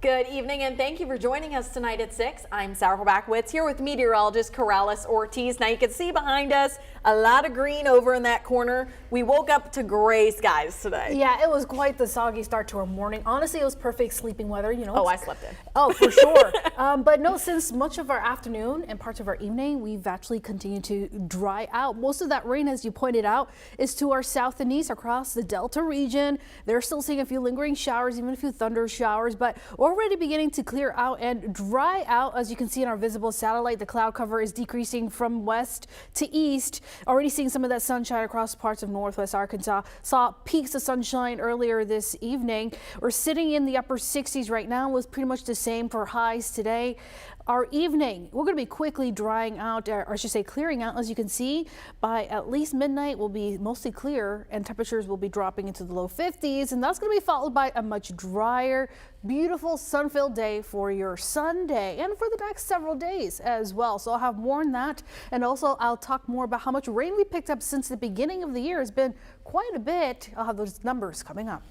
Good evening and thank you for joining us tonight at 6. I'm Sarah Horbacewicz here with meteorologist Corrales Ortiz. Now you can see behind us a lot of green over in that corner. We woke up to gray skies today. Yeah, it was quite the soggy start to our morning. Honestly, it was perfect sleeping weather. Oh, I slept in. Oh, for sure. But no, since much of our afternoon and parts of our evening, we've actually continued to dry out. Most of that rain, as you pointed out, is to our south and east across the Delta region. They're still seeing a few lingering showers, even a few thunder showers, but already beginning to clear out and dry out. As you can see in our visible satellite, the cloud cover is decreasing from west to east. Already seeing some of that sunshine across parts of northwest Arkansas. Saw peaks of sunshine earlier this evening. We're sitting in the upper 60s right now. It was pretty much the same for highs today. Our evening, we're going to be quickly drying out, or I should say clearing out. As you can see, by at least midnight will be mostly clear and temperatures will be dropping into the low 50s, and that's going to be followed by a much drier, beautiful sun-filled day for your Sunday and for the next several days as well. So I'll have more on that, and also I'll talk more about how much rain we picked up since the beginning of the year. It's been quite a bit. I'll have those numbers coming up.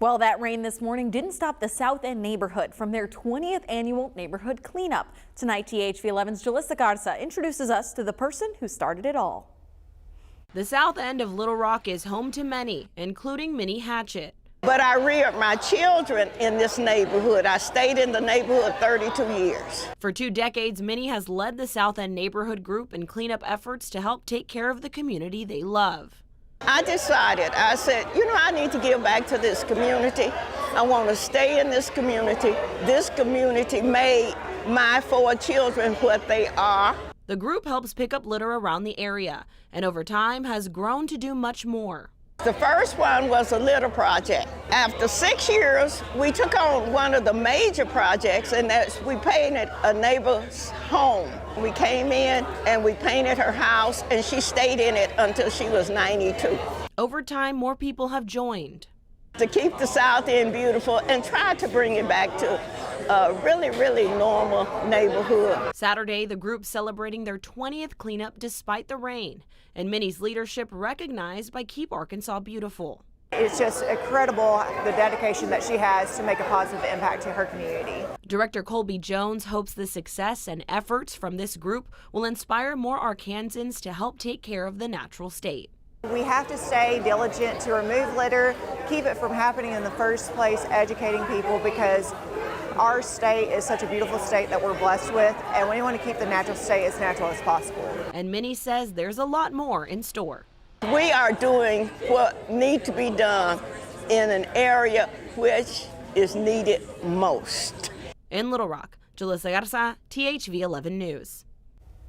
Well, that rain this morning didn't stop the South End neighborhood from their 20th annual neighborhood cleanup. Tonight, THV11's Jalissa Garza introduces us to the person who started it all. The South End of Little Rock is home to many, including Minnie Hatchett. But I reared my children in this neighborhood. I stayed in the neighborhood 32 years. For 2 decades, Minnie has led the South End neighborhood group in cleanup efforts to help take care of the community they love. I decided, I said, I need to give back to this community. I want to stay in this community. This community made my 4 children what they are. The group helps pick up litter around the area and over time has grown to do much more. The first one was a litter project. After 6 years, we took on one of the major projects, and that's we painted a neighbor's home. We came in and we painted her house, and she stayed in it until she was 92. Over time, more people have joined. To keep the South End beautiful and try to bring it back to a really, really normal neighborhood. Saturday, the group celebrating their 20th cleanup despite the rain, and Minnie's leadership recognized by Keep Arkansas Beautiful. It's just incredible the dedication that she has to make a positive impact to her community. Director Colby Jones hopes the success and efforts from this group will inspire more Arkansans to help take care of the natural state. We have to stay diligent to remove litter, keep it from happening in the first place, educating people, because our state is such a beautiful state that we're blessed with, and we want to keep the natural state as natural as possible. And Minnie says there's a lot more in store. We are doing what needs to be done in an area which is needed most. In Little Rock, Jalissa Garza, THV 11 News.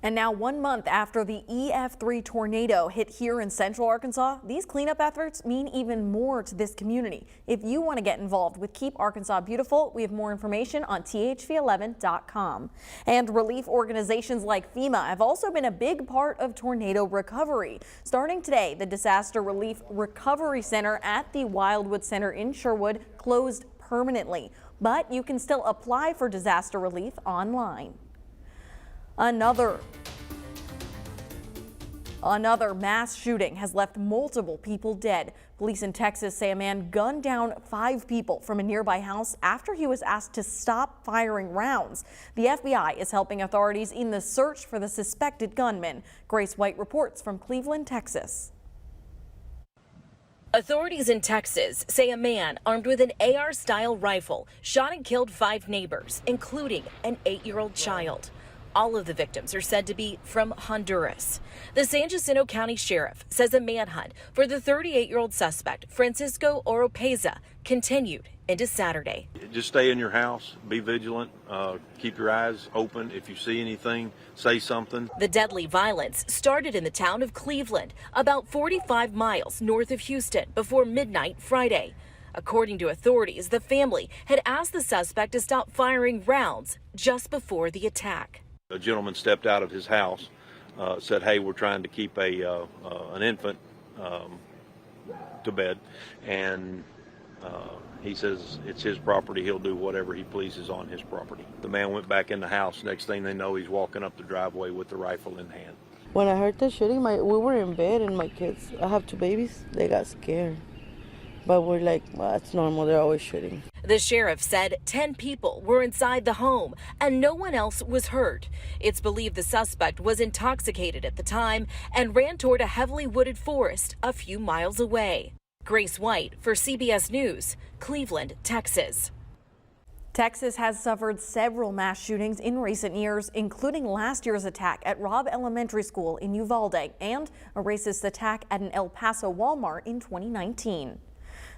And now 1 month after the EF3 tornado hit here in central Arkansas, these cleanup efforts mean even more to this community. If you want to get involved with Keep Arkansas Beautiful, we have more information on thv11.com. And relief organizations like FEMA have also been a big part of tornado recovery. Starting today, the Disaster Relief Recovery Center at the Wildwood Center in Sherwood closed permanently, but you can still apply for disaster relief online. Another mass shooting has left multiple people dead. Police in Texas say a man gunned down 5 people from a nearby house after he was asked to stop firing rounds. The FBI is helping authorities in the search for the suspected gunman. Grace White reports from Cleveland, Texas. Authorities in Texas say a man armed with an AR-style rifle shot and killed 5 neighbors, including an 8-year-old child. All of the victims are said to be from Honduras. The San Jacinto County Sheriff says a manhunt for the 38-year-old suspect, Francisco Oropeza, continued into Saturday. Just stay in your house, be vigilant, keep your eyes open. If you see anything, say something. The deadly violence started in the town of Cleveland, about 45 miles north of Houston, before midnight Friday. According to authorities, the family had asked the suspect to stop firing rounds just before the attack. A gentleman stepped out of his house, said, "Hey, we're trying to keep an infant to bed," and he says it's his property. He'll do whatever he pleases on his property. The man went back in the house. Next thing they know, he's walking up the driveway with the rifle in hand. When I heard the shooting, we were in bed, and my kids, I have 2 babies, they got scared. But we're like, well, it's normal, they're always shooting. The sheriff said 10 people were inside the home and no one else was hurt. It's believed the suspect was intoxicated at the time and ran toward a heavily wooded forest a few miles away. Grace White for CBS News, Cleveland, Texas. Texas has suffered several mass shootings in recent years, including last year's attack at Robb Elementary School in Uvalde and a racist attack at an El Paso Walmart in 2019.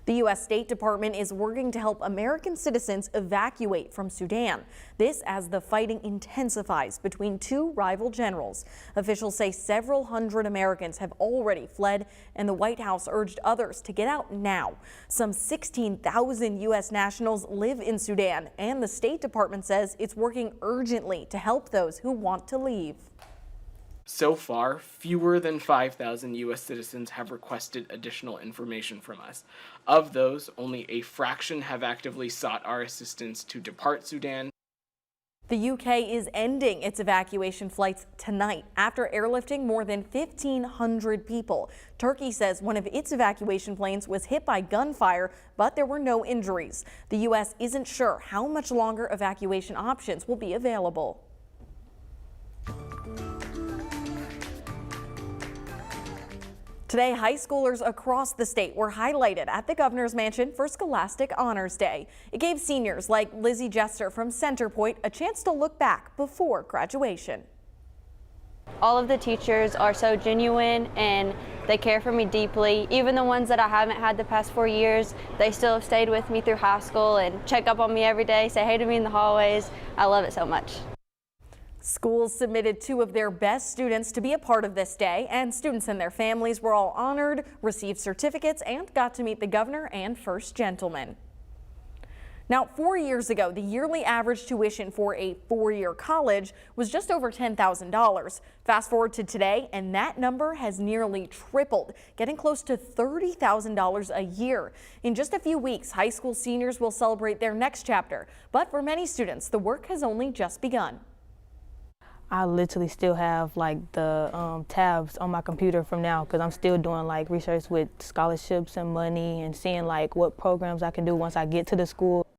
The U.S. State Department is working to help American citizens evacuate from Sudan. This as the fighting intensifies between two rival generals. Officials say several hundred Americans have already fled, and the White House urged others to get out now. Some 16,000 U.S. nationals live in Sudan, and the State Department says it's working urgently to help those who want to leave. So far, fewer than 5,000 U.S. citizens have requested additional information from us. Of those, only a fraction have actively sought our assistance to depart Sudan. The UK is ending its evacuation flights tonight after airlifting more than 1,500 people. Turkey says one of its evacuation planes was hit by gunfire, but there were no injuries. The U.S. isn't sure how much longer evacuation options will be available. Today, high schoolers across the state were highlighted at the governor's mansion for Scholastic Honors Day. It gave seniors like Lizzie Jester from Centerpoint a chance to look back before graduation. All of the teachers are so genuine and they care for me deeply. Even the ones that I haven't had the past 4 years, they still have stayed with me through high school and check up on me every day, say hey to me in the hallways. I love it so much. Schools submitted 2 of their best students to be a part of this day, and students and their families were all honored, received certificates, and got to meet the governor and first gentleman. Now, 4 years ago, the yearly average tuition for a 4-year college was just over $10,000. Fast forward to today, and that number has nearly tripled, getting close to $30,000 a year. In just a few weeks, high school seniors will celebrate their next chapter. But for many students, the work has only just begun. I literally still have like the tabs on my computer from now because I'm still doing like research with scholarships and money and seeing like what programs I can do once I get to the school.